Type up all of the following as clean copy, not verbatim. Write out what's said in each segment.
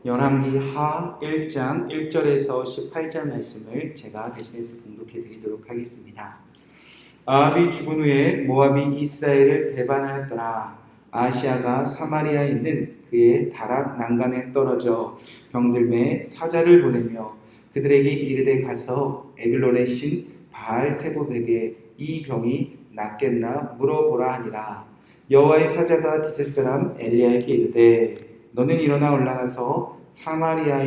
열왕기하 1장 1절에서 18절 말씀을 제가 대신해서 공독해 드리도록 하겠습니다. 아합이 죽은 후에 모압이 이스라엘을 배반하였더라. 아시아가 사마리아에 있는 그의 다락 난간에 떨어져 병들매 사자를 보내며 그들에게 이르되 가서 에글론의 신 바알세봇에게 이 병이 낫겠나 물어보라 하니라. 여호와의 사자가 디셋 사람 엘리야에게 이르되 너는 일어나 올라가서 사마리아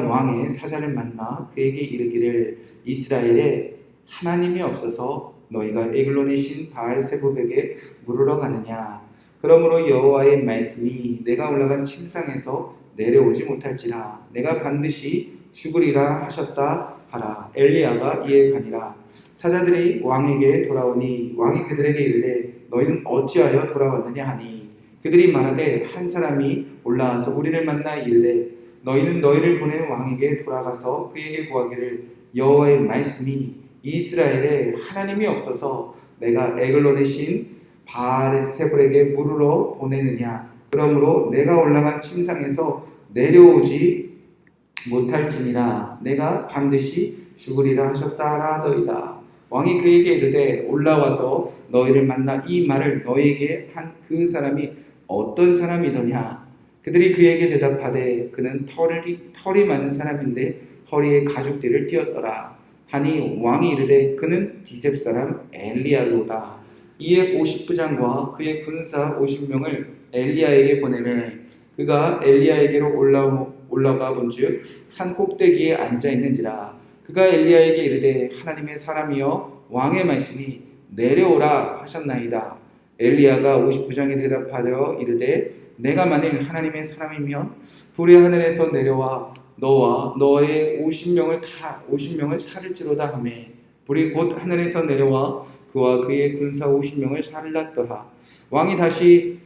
왕의 사자를 만나 그에게 이르기를 이스라엘에 하나님이 없어서 너희가 에글론의 신 바알세봇에게 물으러 가느냐. 그러므로 여호와의 말씀이 내가 올라간 침상에서 내려오지 못할지라 내가 반드시 죽으리라 하셨다 하라. 엘리야가 이에 가니라. 사자들이 왕에게 돌아오니 왕이 그들에게 이르되 너희는 어찌하여 돌아왔느냐 하니 그들이 말하되 한 사람이 올라와서 우리를 만나 이르되 너희는 너희를 보낸 왕에게 돌아가서 그에게 구하기를 여호와의 말씀이 이스라엘에 하나님이 없어서 내가 에글론의 신 바알세봇에게 물으러 보내느냐. 그러므로 내가 올라간 침상에서 내려오지 못할지니라 내가 반드시 죽으리라 하셨다 하더이다. 왕이 그에게 이르되 올라와서 너희를 만나 이 말을 너희에게 한 그 사람이 어떤 사람이더냐. 그들이 그에게 대답하되 그는 털이 많은 사람인데 허리에 가죽띠를 띠었더라 하니 왕이 이르되 그는 디셉 사람 엘리야로다. 이에 50부장과 그의 군사 50명을 엘리야에게 보내매 그가 엘리야에게로 올라가 본즉 산 꼭대기에 앉아 있는지라. 그가 엘리야에게 이르되 하나님의 사람이여 왕의 말씀이 내려오라 하셨나이다. 엘리야가 50부장에 대답하여 이르되 내가 만일 하나님의 사람이면 불의 하늘에서 내려와 너와 너의 50명을 살을지로다 하매 불이 곧 하늘에서 내려와 그와 그의 군사 50명을 살랐더라. 왕이 다시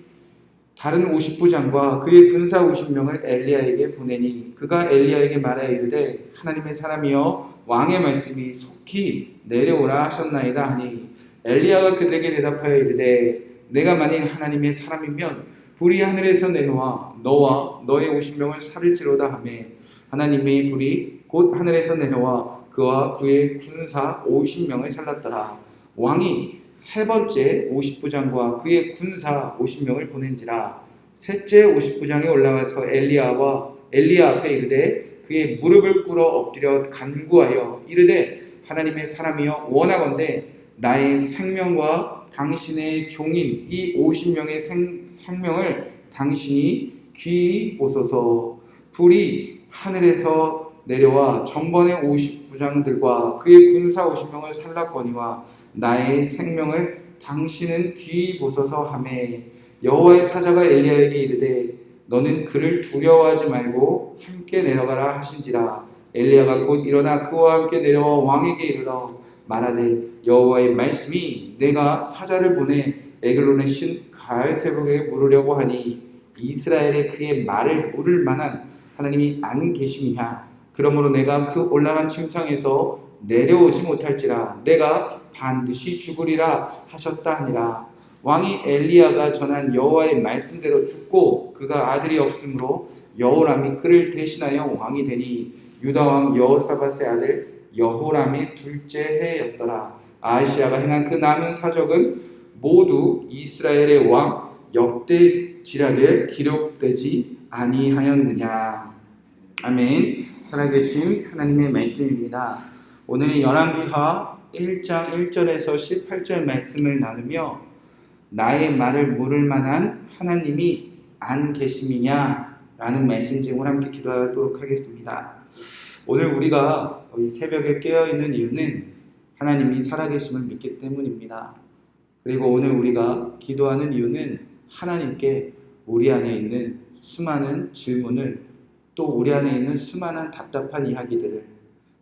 다른 50부장과 그의 군사 50명을 엘리야에게 보내니 그가 엘리야에게 말하여 이르되 하나님의 사람이여 왕의 말씀이 속히 내려오라 하셨나이다 하니 엘리야가 그들에게 대답하여 이르되 내가 만일 하나님의 사람이면 불이 하늘에서 내려와 너와 너의 50명을 살을지로다 하매 하나님의 불이 곧 하늘에서 내려와 그와 그의 군사 50명을 살랐더라. 왕이 세 번째 50부장과 그의 군사 50명을 보낸지라. 셋째 50부장이 올라가서 엘리야 앞에 이르되 그의 무릎을 꿇어 엎드려 간구하여 이르되 하나님의 사람이여 원하건대 나의 생명과 당신의 종인 이 50명의 생명을 당신이 귀히 보소서. 불이 하늘에서 내려와 전번의 50부장들과 그의 군사 50명을 살랐거니와 나의 생명을 당신은 귀히 보소서 하매 여호와의 사자가 엘리야에게 이르되 너는 그를 두려워하지 말고 함께 내려가라 하신지라. 엘리야가 곧 일어나 그와 함께 내려와 왕에게 이르러 말하되 여호와의 말씀이 내가 사자를 보내 에글론의 신 바알세봇에게 물으려고 하니 이스라엘에 그의 말을 물을 만한 하나님이 안 계심이냐. 그러므로 내가 그 올라간 침상에서 내려오지 못할지라 내가 반드시 죽으리라 하셨다 하니라. 왕이 엘리야가 전한 여호와의 말씀대로 죽고 그가 아들이 없으므로 여호람이 그를 대신하여 왕이 되니 유다 왕 여호사밧의 아들 여호람의 둘째 해였더라. 아시아가 행한 그 남은 사적은 모두 이스라엘의 왕 역대지략에 기록되지 아니하였느냐. 아멘. 살아계신 하나님의 말씀입니다. 오늘은 열왕기하 1장 1절에서 18절 말씀을 나누며 나의 말을 물을 만한 하나님이 안 계심이냐 라는 말씀 제목을 함께 기도하도록 하겠습니다. 오늘 우리가 이 새벽에 깨어있는 이유는 하나님이 살아계심을 믿기 때문입니다. 그리고 오늘 우리가 기도하는 이유는 하나님께 우리 안에 있는 수많은 질문을 또 우리 안에 있는 수많은 답답한 이야기들을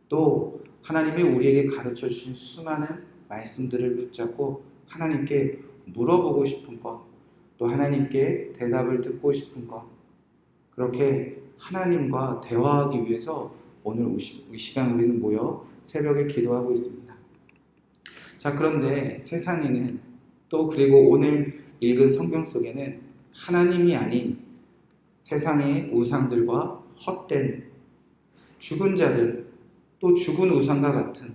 또 하나님이 우리에게 가르쳐 주신 수많은 말씀들을 붙잡고 하나님께 물어보고 싶은 것, 또 하나님께 대답을 듣고 싶은 것, 그렇게 하나님과 대화하기 위해서 오늘 이 시간 우리는 모여 새벽에 기도하고 있습니다. 자, 그런데 세상에는 또 그리고 오늘 읽은 성경 속에는 하나님이 아닌 세상의 우상들과 헛된 죽은 자들, 또 죽은 우상과 같은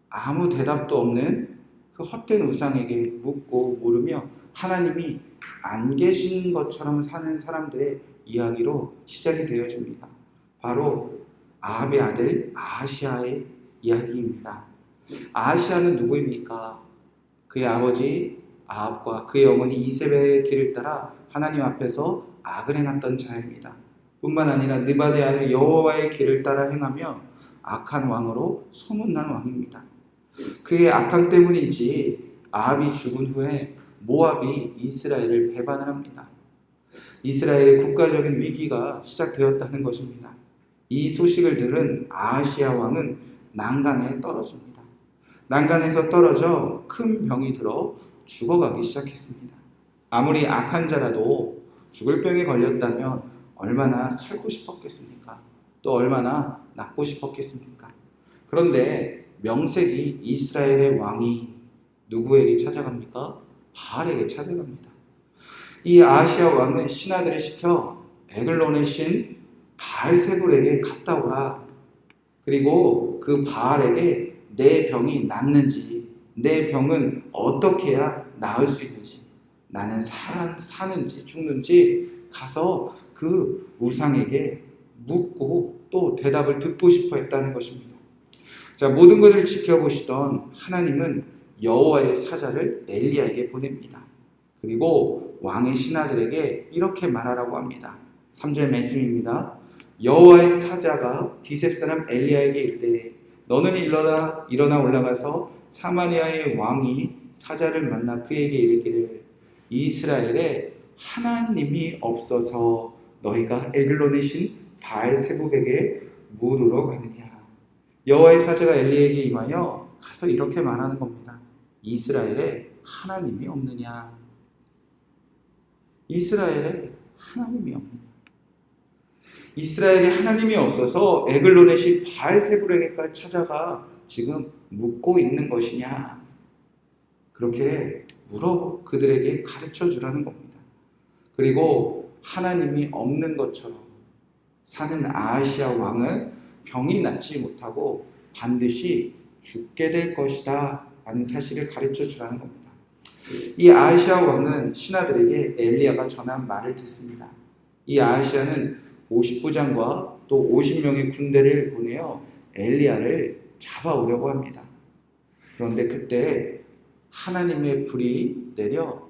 아무 대답도 없는 그 헛된 우상에게 묻고 물으며 하나님이 안 계신 것처럼 사는 사람들의 이야기로 시작이 되어집니다. 바로 아합의 아들 아하시아의 이야기입니다. 아하시아는 누구입니까? 그의 아버지 아합과 그의 어머니 이세벨의 길을 따라 하나님 앞에서 악을 행했던 자입니다. 뿐만 아니라 느바데 아들 여호와의 길을 따라 행하며 악한 왕으로 소문난 왕입니다. 그의 악함 때문인지 아합이 죽은 후에 모압이 이스라엘을 배반을 합니다. 이스라엘의 국가적인 위기가 시작되었다는 것입니다. 이 소식을 들은 아하시아 왕은 난간에 떨어집니다. 난간에서 떨어져 큰 병이 들어 죽어가기 시작했습니다. 아무리 악한 자라도 죽을 병에 걸렸다면 얼마나 살고 싶었겠습니까? 또 얼마나 낫고 싶었겠습니까? 그런데 명색이 이스라엘의 왕이 누구에게 찾아갑니까? 바알에게 찾아갑니다. 이 아하시아 왕은 신하들을 시켜 에글론의 신 바알세불에게 갔다 오라. 그리고 그 바알에게 내 병이 낫는지, 내 병은 어떻게 해야 나을 수 있는지, 나는 사는지 죽는지 가서 그 우상에게 묻고 또 대답을 듣고 싶어 했다는 것입니다. 자, 모든 것을 지켜보시던 하나님은 여호와의 사자를 엘리야에게 보냅니다. 그리고 왕의 신하들에게 이렇게 말하라고 합니다. 3절 말씀입니다. 여호와의 사자가 디셉 사람 엘리야에게 이르되 너는 일어나 올라가서 사마리아의 왕이 사자를 만나 그에게 이르기를 이스라엘에 하나님이 없어서 너희가 에글론의 신 바알세불에게 물으러 가느냐. 여호와의 사자가 엘리야에게 임하여 가서 이렇게 말하는 겁니다. 이스라엘에 하나님이 없느냐. 이스라엘에 하나님이 없느냐. 이스라엘에 하나님이 없어서 에글론의 신 바알세불에게까지 찾아가 지금 묻고 있는 것이냐. 그렇게 그들에게 가르쳐 주라는 겁니다. 그리고 하나님이 없는 것처럼 사는 아하시아 왕은 병이 낫지 못하고 반드시 죽게 될 것이다 라는 사실을 가르쳐 주라는 겁니다. 이 아하시아 왕은 신하들에게 엘리야가 전한 말을 듣습니다. 이 아하시아는 50부장과 또 50명의 군대를 보내어 엘리야를 잡아오려고 합니다. 그런데 그때 하나님의 불이 내려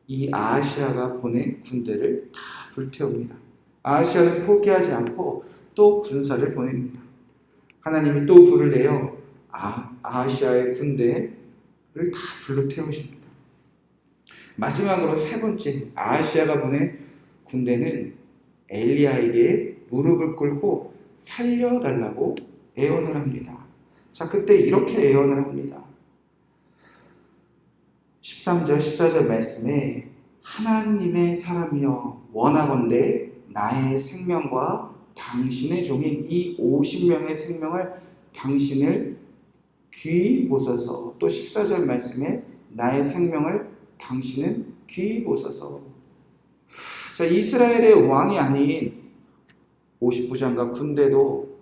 이 아하시아가 보낸 군대를 다 불태웁니다. 아하시아는 포기하지 않고 또 군사를 보냅니다. 하나님이 또 불을 내어 아하시아의 군대를 다 불로 태우십니다. 마지막으로 세 번째 아하시아가 보낸 군대는 엘리야에게 무릎을 꿇고 살려달라고 애원을 합니다. 자, 그때 이렇게 애원을 합니다. 13절 14절 말씀에 하나님의 사람이여 원하건대 나의 생명과 당신의 종인 이 50명의 생명을 당신을 귀히 보소서. 또 14절 말씀에 나의 생명을 당신은 귀히 보소서. 자, 이스라엘의 왕이 아닌 50부장과 군대도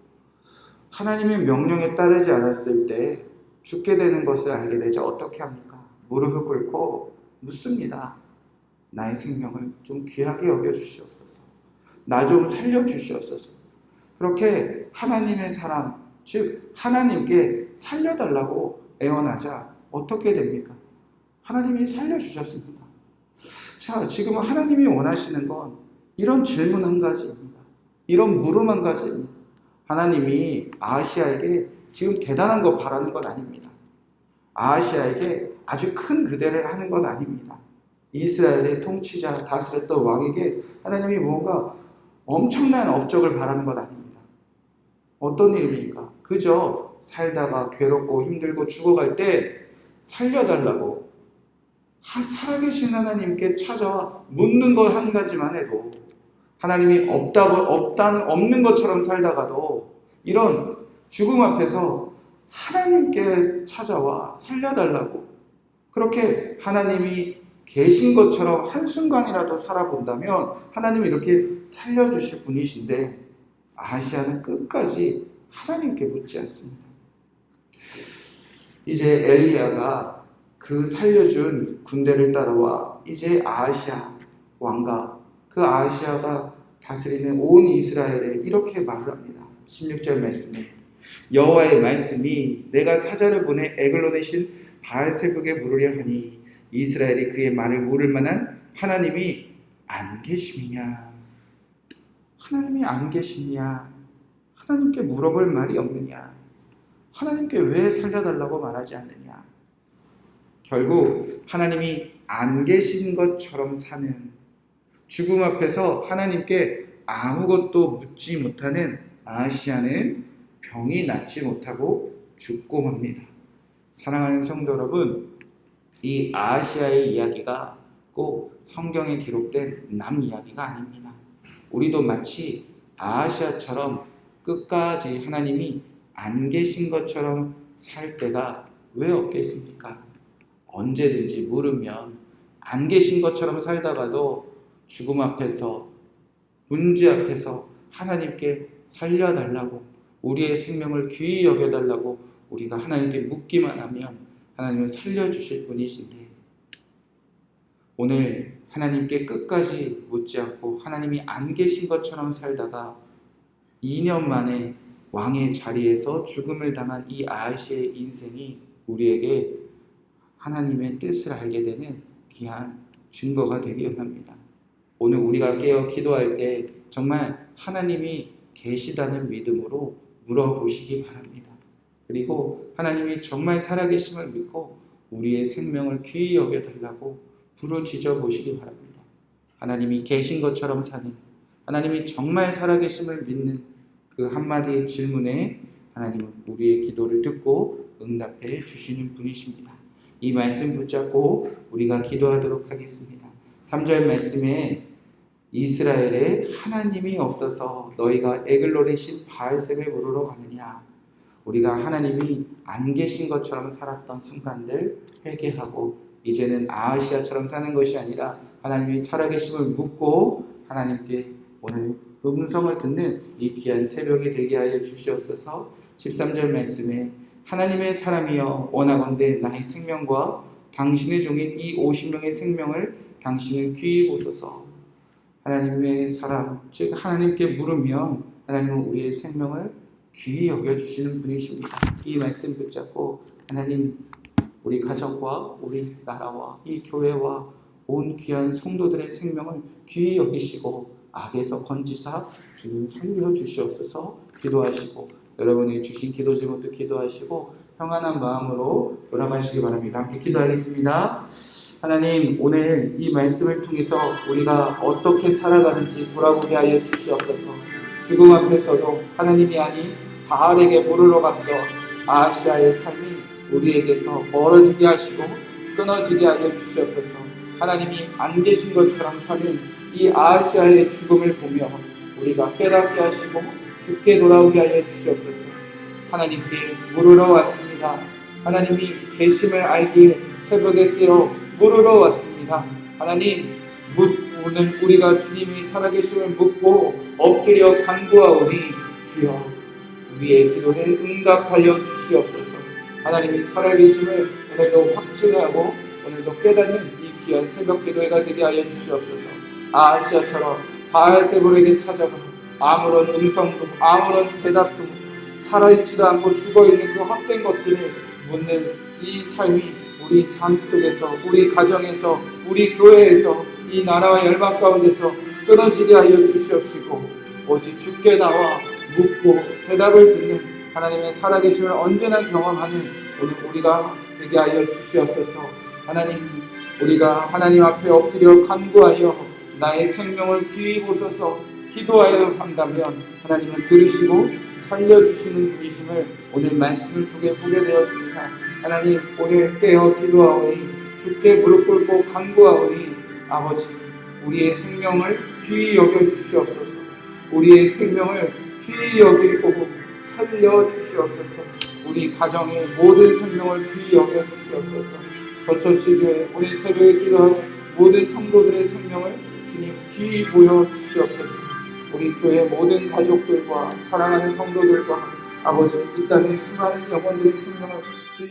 하나님의 명령에 따르지 않았을 때 죽게 되는 것을 알게 되자 어떻게 합니까? 무릎을 꿇고 묻습니다. 나의 생명을 좀 귀하게 여겨주시옵소서. 나 좀 살려주시옵소서. 그렇게 하나님의 사람, 즉 하나님께 살려달라고 애원하자 어떻게 됩니까? 하나님이 살려주셨습니다. 자, 지금 하나님이 원하시는 건 이런 질문 한 가지입니다. 이런 물음 한 가지입니다. 하나님이 아하시아에게 지금 대단한 거 바라는 건 아닙니다. 아하시아에게 아주 큰 기대를 하는 건 아닙니다. 이스라엘의 통치자, 다스렸던 왕에게 하나님이 뭔가 엄청난 업적을 바라는 건 아닙니다. 어떤 일입니까? 그저 살다가 괴롭고 힘들고 죽어갈 때 살려달라고 살아계신 하나님께 찾아와 묻는 것 한 가지만 해도 하나님이 없는 것처럼 살다가도 이런 죽음 앞에서 하나님께 찾아와 살려달라고 그렇게 하나님이 계신 것처럼 한순간이라도 살아본다면 하나님이 이렇게 살려주실 분이신데 아하시아는 끝까지 하나님께 묻지 않습니다. 이제 엘리야가 그 살려준 군대를 따라와 이제 아하시아 왕과 그 아하시아가 다스리는 온 이스라엘에 이렇게 말을 합니다. 16절 말씀에 여호와의 말씀이 내가 사자를 보내 에글론의 신 바알세불에게 물으려 하니 이스라엘이 그의 말을 물을 만한 하나님이 안 계심이냐? 하나님이 안 계시냐? 하나님께 물어볼 말이 없느냐? 하나님께 왜 살려달라고 말하지 않느냐? 결국 하나님이 안 계신 것처럼 사는 죽음 앞에서 하나님께 아무것도 묻지 못하는 아하시아는 병이 낫지 못하고 죽고 맙니다. 사랑하는 성도 여러분, 이 아하시아의 이야기가 꼭 성경에 기록된 남 이야기가 아닙니다. 우리도 마치 아하시아처럼 끝까지 하나님이 안 계신 것처럼 살 때가 왜 없겠습니까? 언제든지 물으면 안 계신 것처럼 살다가도 죽음 앞에서 문제 앞에서 하나님께 살려달라고 우리의 생명을 귀히 여겨달라고 우리가 하나님께 묻기만 하면 하나님은 살려주실 분이신데 오늘 하나님께 끝까지 묻지 않고 하나님이 안 계신 것처럼 살다가 2년 만에 왕의 자리에서 죽음을 당한 이 아하시아의 인생이 우리에게 하나님의 뜻을 알게 되는 귀한 증거가 되기 원합니다. 오늘 우리가 깨어 기도할 때 정말 하나님이 계시다는 믿음으로 물어보시기 바랍니다. 그리고 하나님이 정말 살아계심을 믿고 우리의 생명을 귀히 여겨달라고 부르짖어 보시기 바랍니다. 하나님이 계신 것처럼 사는, 하나님이 정말 살아계심을 믿는 그 한마디의 질문에 하나님은 우리의 기도를 듣고 응답해 주시는 분이십니다. 이 말씀 붙잡고 우리가 기도하도록 하겠습니다. 3절 말씀에 이스라엘에 하나님이 없어서 너희가 에글론의 신 바알셈을 물으러 가느냐? 우리가 하나님이 안 계신 것처럼 살았던 순간들 회개하고 이제는 아하시아처럼 사는 것이 아니라 하나님이 살아계심을 묻고 하나님께 오늘 음성을 듣는 이 귀한 새벽이 되게 하여 주시옵소서. 13절 말씀에 하나님의 사람이여 원하건대 나의 생명과 당신의 종인 이 50명의 생명을 당신은 귀히 보소서. 하나님의 사람, 즉 하나님께 물으면 하나님은 우리의 생명을 귀히 여겨주시는 분이십니다. 이 말씀 붙잡고 하나님 우리 가정과 우리 나라와 이 교회와 온 귀한 성도들의 생명을 귀히 여기시고 악에서 건지사 주님 살려주시옵소서. 기도하시고 여러분이 주신 기도 제목도 기도하시고 평안한 마음으로 돌아가시기 바랍니다. 함께 기도하겠습니다. 하나님 오늘 이 말씀을 통해서 우리가 어떻게 살아가는지 돌아보게 하여 주시옵소서. 죽음 앞에서도 하나님이 아닌 바알에게 물으러 갔던 아하시아의 삶이 우리에게서 멀어지게 하시고 끊어지게 하여 주시옵소서. 하나님이 안 계신 것처럼 사는 이 아하시아의 죽음을 보며 우리가 깨닫게 하시고 죽게 돌아오게 하여 주시옵소서. 하나님께 물으러 왔습니다. 하나님이 계심을 알기에 새벽에 깨어 물으러 왔습니다. 하나님 오늘 우리가 주님이 살아계심을 묻고 엎드려 간구하오니 주여 우리의 기도에 응답하여 주시옵소서. 하나님이 살아계심을 오늘도 확증하고 오늘도 깨닫는 이 귀한 새벽 기도회가 되게 하여 주시옵소서. 아하시아처럼 바알세불에게 찾아가 아무런 음성도 아무런 대답도 살아있지도 않고 죽어있는 그 헛된 것들을 묻는 이 삶이 우리 삶 속에서 우리 가정에서 우리 교회에서 이 나라와 열방 가운데서 끊어지게 하여 주시옵시고 오직 주께 나와 묻고 대답을 듣는 하나님의 살아계심을 언제나 경험하는 오늘 우리가 되게 하여 주시옵소서. 하나님 우리가 하나님 앞에 엎드려 간구하여 나의 생명을 귀히 보소서 기도하여 한다면 하나님은 들으시고 살려주시는 분이심을 오늘 말씀을 통해 보게 되었습니다. 하나님 오늘 깨어 기도하오니 주께 무릎 꿇고 간구하오니 아버지 우리의 생명을 귀히 여겨주시옵소서. 우리의 생명을 귀히 여기고 살려주시옵소서. 우리 가정의 모든 생명을 귀히 여겨주시옵소서. 거쳐지게 오늘 새벽에 기도하는 모든 성도들의 생명을 주님 귀히 보여 주시옵소서. 우리 교회 모든 가족들과 사랑하는 성도들과 아버지 이 땅의 수많은 영혼들의 생명을